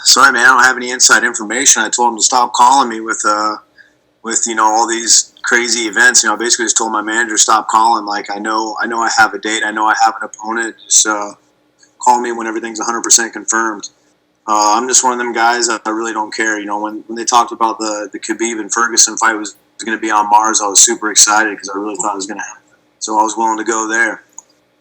Sorry, man, I don't have any inside information. I told him to stop calling me with all these crazy events. Basically just told my manager stop calling. Like I know I have a date. I know I have an opponent. Just call me when everything's 100% confirmed. I'm just one of them guys that I really don't care. When they talked about the Khabib and Ferguson fight was going to be on Mars, I was super excited because I really thought it was going to happen. So I was willing to go there.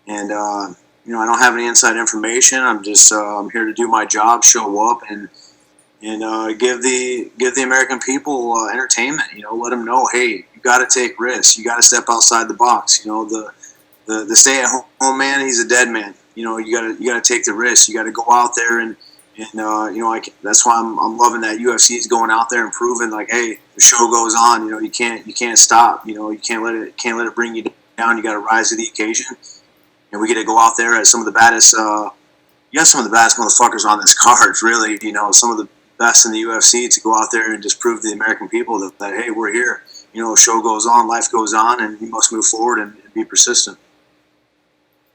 And I don't have any inside information. I'm just I'm here to do my job, show up, and give the American people entertainment. Let them know, hey, you got to take risks. You got to step outside the box. The stay at home man, he's a dead man. You got to take the risks. You got to go out there and that's why I'm loving that UFC is going out there and proving like, hey, the show goes on. You can't stop. You can't let it bring you down. You got to rise to the occasion. And we get to go out there as some of the baddest. You got some of the baddest motherfuckers on this card. Really, some of the best in the UFC to go out there and just prove to the American people that hey, we're here. The show goes on, life goes on, and you must move forward and be persistent.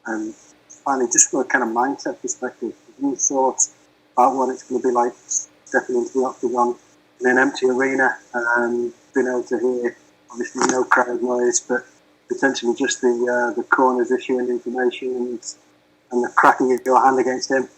And finally, just from a kind of mindset perspective, have you thought about what it's going to be like stepping into the octagon in an empty arena and being able to hear, obviously no crowd noise, but potentially just the corners issuing information and the cracking of your hand against him?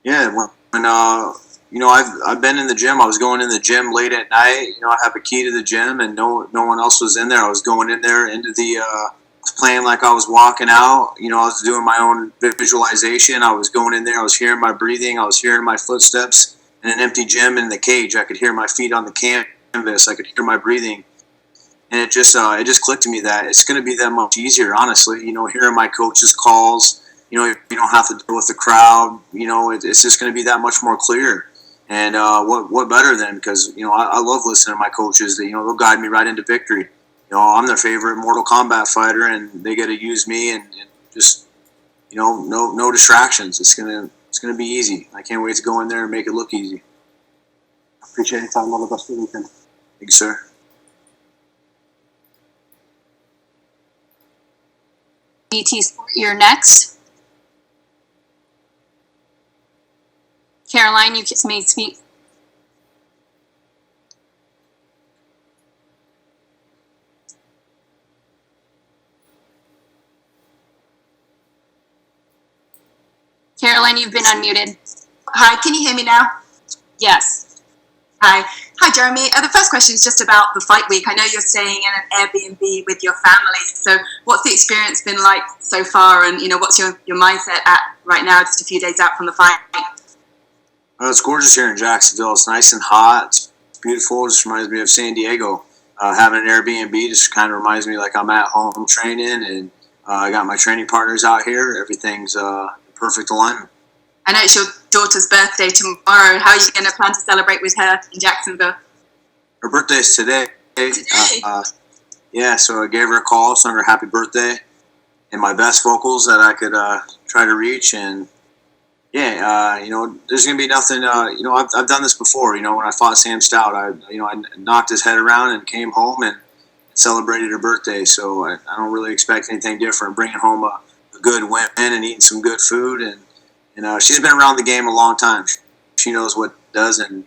Yeah, when I've been in the gym. I was going in the gym late at night. I have a key to the gym, and no one else was in there. I was going in there into the. I was playing like I was walking out. I was doing my own visualization. I was going in there. I was hearing my breathing. I was hearing my footsteps in an empty gym in the cage. I could hear my feet on the canvas. I could hear my breathing. And it just clicked to me that it's going to be that much easier, honestly. Hearing my coach's calls, you don't have to deal with the crowd. It's just going to be that much more clear. And what better than, because I love listening to my coaches. That they'll guide me right into victory. I'm their favorite Mortal Kombat fighter, and they get to use me and just no distractions. It's gonna be easy. I can't wait to go in there and make it look easy. Appreciate your time. All the best for the weekend. Thank you, sir. BT Sport, you're next. Caroline, you may speak. Caroline, you've been unmuted. Hi, can you hear me now? Yes. Hi, Jeremy. The first question is just about the fight week. I know you're staying in an Airbnb with your family. So what's the experience been like so far? And, what's your mindset at right now, just a few days out from the fight? It's gorgeous here in Jacksonville. It's nice and hot. It's beautiful. It just reminds me of San Diego. Having an Airbnb just kind of reminds me like I'm at home training, and I got my training partners out here. Everything's perfect alignment. I know it's your daughter's birthday tomorrow. How are you going to plan to celebrate with her in Jacksonville? Her birthday's today. Yeah, so I gave her a call, sung her happy birthday, and my best vocals that I could try to reach. And yeah, there's gonna be nothing. I've done this before. When I fought Sam Stout, I knocked his head around and came home and celebrated her birthday. So I don't really expect anything different. Bringing home a good win and eating some good food, and she's been around the game a long time. She knows what it does, and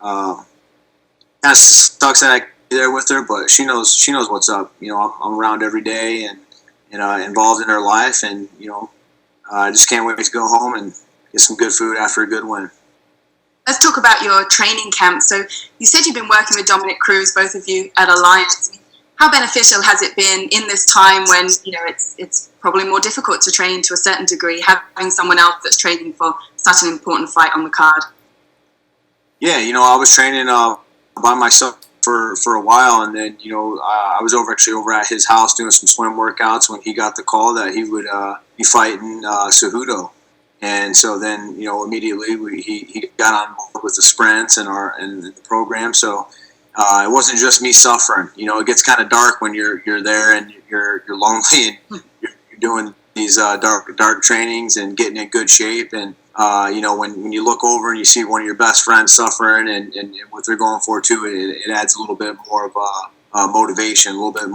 kind of sucks that I can't be there with her, but she knows what's up. I'm around every day and involved in her life, and I just can't wait to go home and get some good food after a good win. Let's talk about your training camp. So you said you've been working with Dominic Cruz, both of you at Alliance. How beneficial has it been in this time when it's probably more difficult to train to a certain degree, having someone else that's training for such an important fight on the card? Yeah, I was training by myself for a while, and then I was over at his house doing some swim workouts when he got the call that he would be fighting Cejudo. And so then, immediately he got on board with the sprints and the program. So it wasn't just me suffering. It gets kind of dark when you're there and you're lonely and you're doing these dark trainings and getting in good shape. And when you look over and you see one of your best friends suffering and what they're going for too, it adds a little bit more of motivation, a little bit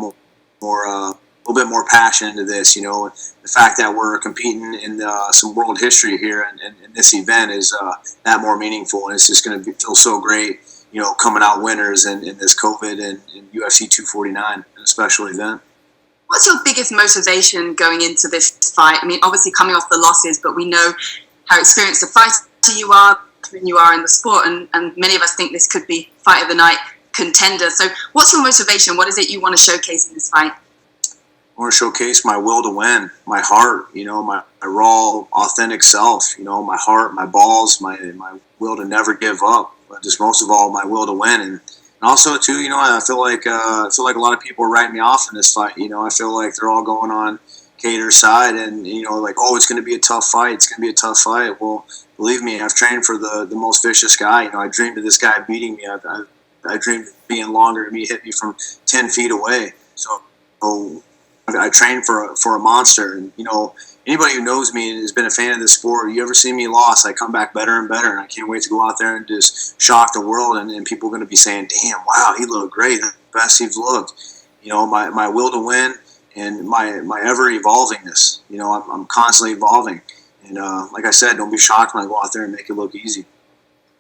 more little bit more passion into this. The fact that we're competing in some world history here and this event is that more meaningful, and it's just going to feel so great, coming out winners in this COVID and UFC 249, a special event. What's your biggest motivation going into this fight? I mean, obviously coming off the losses, but we know how experienced a fighter you are in the sport, and many of us think this could be fight of the night contender. So what's your motivation? What is it you want to showcase in this fight? I want to showcase my will to win, my heart, my raw, authentic self, my heart, my balls, my will to never give up, but just most of all, my will to win. And also, too, I feel like a lot of people are writing me off in this fight. I feel like they're all going on Kattar's side, and like, oh, it's going to be a tough fight. It's going to be a tough fight. Well, believe me, I've trained for the most vicious guy. I dreamed of this guy beating me. I dreamed of being longer than me, hit me from 10 feet away. So I trained for a monster. And anybody who knows me and has been a fan of this sport, you ever see me lost, I come back better and better, and I can't wait to go out there and just shock the world, and people are going to be saying, damn, wow, he looked great, the best he's looked. My will to win and my ever evolvingness. I'm constantly evolving, and like I said, don't be shocked when I go out there and make it look easy.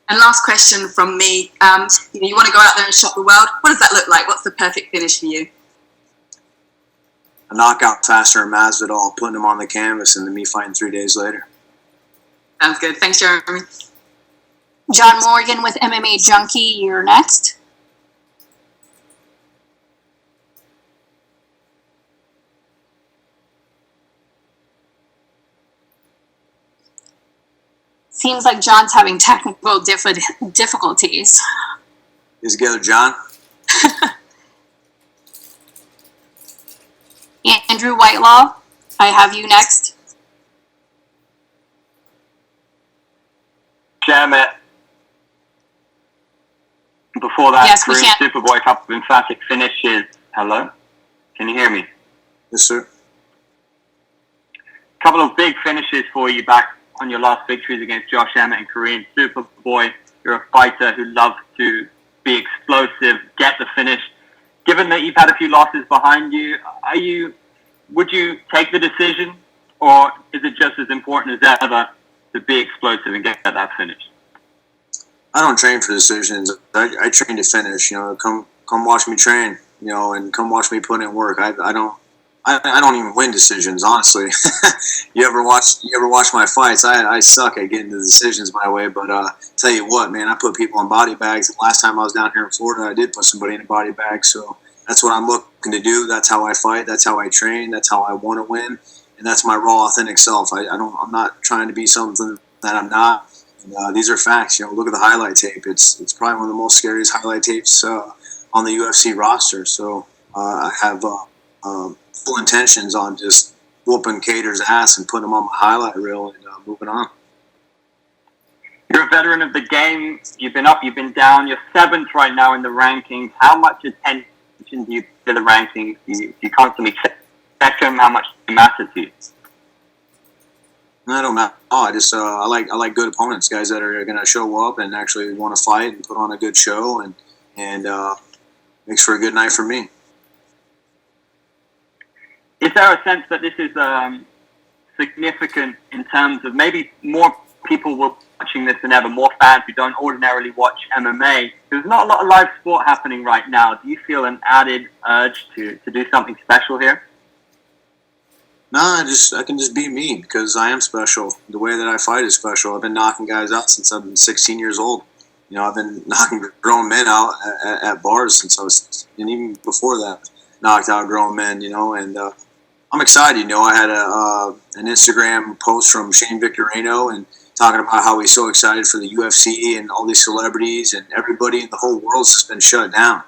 And last question from me, you want to go out there and shock the world. What does that look like? What's the perfect finish for you? A knockout faster than Masvidal, putting him on the canvas, and then me fighting 3 days later. Sounds good. Thanks, Jeremy. John Morgan with MMA Junkie, you're next. Seems like John's having technical difficulties. Get together, John. Andrew Whitelaw, I have you next. Shamit. Before that, Yes, we Korean can. Superboy, a couple of emphatic finishes. Hello? Can you hear me? Yes, sir. A couple of big finishes for you back on your last victories against Josh Emmett and Korean Superboy. You're a fighter who loves to be explosive, get the finish. Given that you've had a few losses behind you, would you take the decision, or is it just as important as ever to be explosive and get that finish? I don't train for decisions. I train to finish. Come watch me train. And come watch me put in work. I don't even win decisions, honestly. You ever watch my fights? I suck at getting the decisions my way. But tell you what, man, I put people in body bags. And last time I was down here in Florida, I did put somebody in a body bag. So that's what I'm looking to do. That's how I fight. That's how I train. That's how I want to win. And that's my raw, authentic self. I'm not trying to be something that I'm not. And, these are facts. Look at the highlight tape. It's probably one of the most scariest highlight tapes on the UFC roster. So I have full intentions on just whooping Kattar's ass and putting him on my highlight reel and moving on. You're a veteran of the game. You've been up, you've been down. You're 7th right now in the rankings. How much attention do you pay to the rankings? Do you constantly check them? How much do they matter to you? I don't matter. I like good opponents, guys that are going to show up and actually want to fight and put on a good show, and makes for a good night for me. Is there a sense that this is significant in terms of maybe more people were watching this than ever, more fans who don't ordinarily watch MMA? There's not a lot of live sport happening right now. Do you feel an added urge to do something special here? No, I can just be me because I am special. The way that I fight is special. I've been knocking guys out since I've been 16 years old. I've been knocking grown men out at bars since I was, and even before that, knocked out grown men. And I'm excited. I had an Instagram post from Shane Victorino and talking about how he's so excited for the UFC and all these celebrities and everybody in the whole world's just been shut down.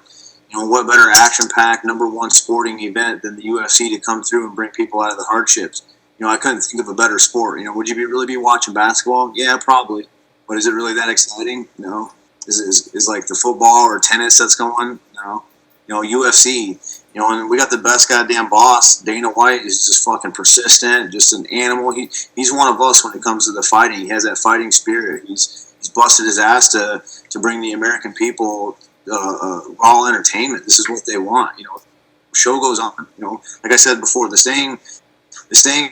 What better action-packed #1 sporting event than the UFC to come through and bring people out of the hardships? I couldn't think of a better sport. Would you really be watching basketball? Yeah, probably. But is it really that exciting? No. Is like the football or tennis that's going? No. UFC. And we got the best goddamn boss. Dana White is just fucking persistent, just an animal. He's one of us when it comes to the fighting. He has that fighting spirit. He's busted his ass to bring the American people raw entertainment. This is what they want. show goes on. Like I said before, the staying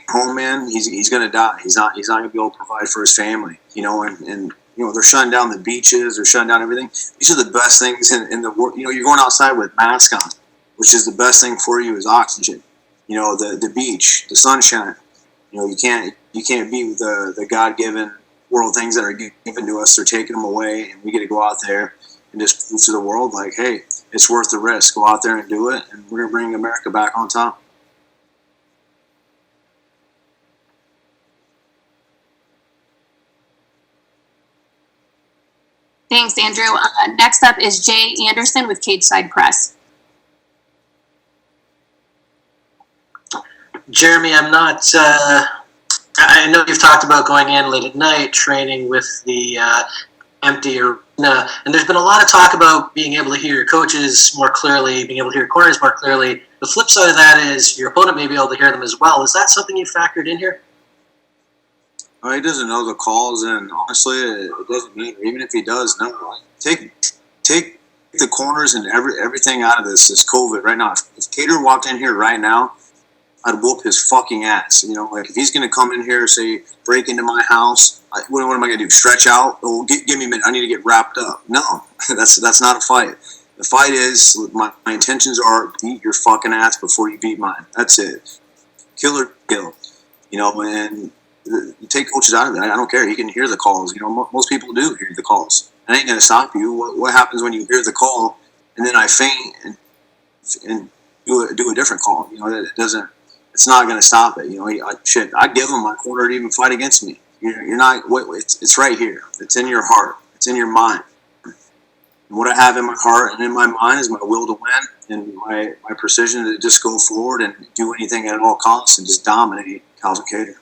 home, man, he's gonna die. He's not gonna be able to provide for his family. And they're shutting down the beaches, they're shutting down everything. These are the best things in the world. You're going outside with mask on, which is the best thing for you is oxygen. The beach, the sunshine. You can't beat the God-given world things that are given to us. They're taking them away, and we get to go out there and just prove to the world, like, hey, it's worth the risk. Go out there and do it, and we're gonna bring America back on top. Thanks, Andrew. Next up is Jay Anderson with Cage Side Press. Jeremy, I'm not. I know you've talked about going in late at night, training with the empty arena, and there's been a lot of talk about being able to hear your coaches more clearly, being able to hear your corners more clearly. The flip side of that is your opponent may be able to hear them as well. Is that something you factored in here? He doesn't know the calls, and honestly, it doesn't matter. Even if he does, no. Take the corners and everything out of this COVID right now. If Cater walked in here right now, I'd whoop his fucking ass. Like if he's going to come in here, say, break into my house, what am I going to do? Stretch out? Oh, give me a minute. I need to get wrapped up. No, that's not a fight. The fight is, my intentions are beat your fucking ass before you beat mine. That's it. Kill or kill. And take coaches out of it. I don't care. He can hear the calls. Most people do hear the calls. That ain't going to stop you. What happens when you hear the call and then I feint and do a different call? It doesn't. It's not going to stop it. I'd give him my corner to even fight against me. You're not. It's right here. It's in your heart. It's in your mind. And what I have in my heart and in my mind is my will to win and my precision to just go forward and do anything at all costs and just dominate Calvin Kattar.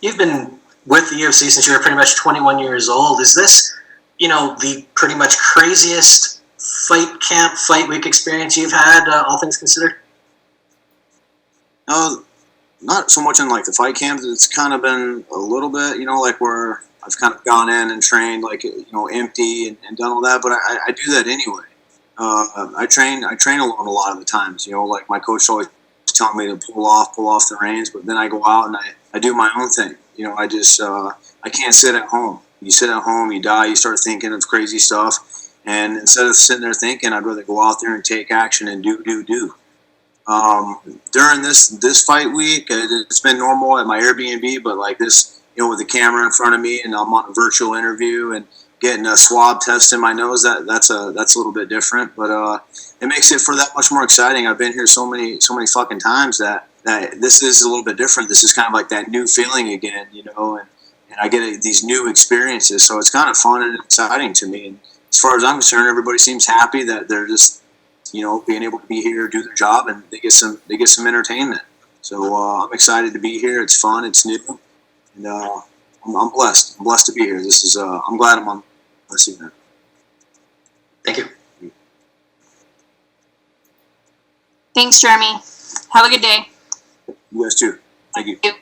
You've been with the UFC since you were pretty much 21 years old. Is this, the pretty much craziest fight camp, fight week experience you've had, all things considered? No, not so much in like the fight camps. It's kind of been a little bit, like where I've kind of gone in and trained like, empty and done all that. But I do that anyway. I train alone a lot of the times. Like my coach always telling me to pull off the reins, but then I go out and I do my own thing. I just I can't sit at home. You sit at home, you die, you start thinking of crazy stuff, and instead of sitting there thinking, I'd rather go out there and take action and do. During this fight week, it's been normal at my Airbnb, but like this, with the camera in front of me and I'm on a virtual interview and getting a swab test in my nose, that's a little bit different, but it makes it for that much more exciting. I've been here so many fucking times that this is a little bit different. This is kind of like that new feeling again, and I get these new experiences, so it's kind of fun and exciting to me. And as far as I'm concerned, everybody seems happy that they're just being able to be here, do their job, and they get some entertainment. So I'm excited to be here. It's fun. It's new, and I'm blessed. I'm blessed to be here. This is I'm glad I'm on this event. Thank you. Thanks, Jeremy. Have a good day. You guys too. Thank you. Thank you.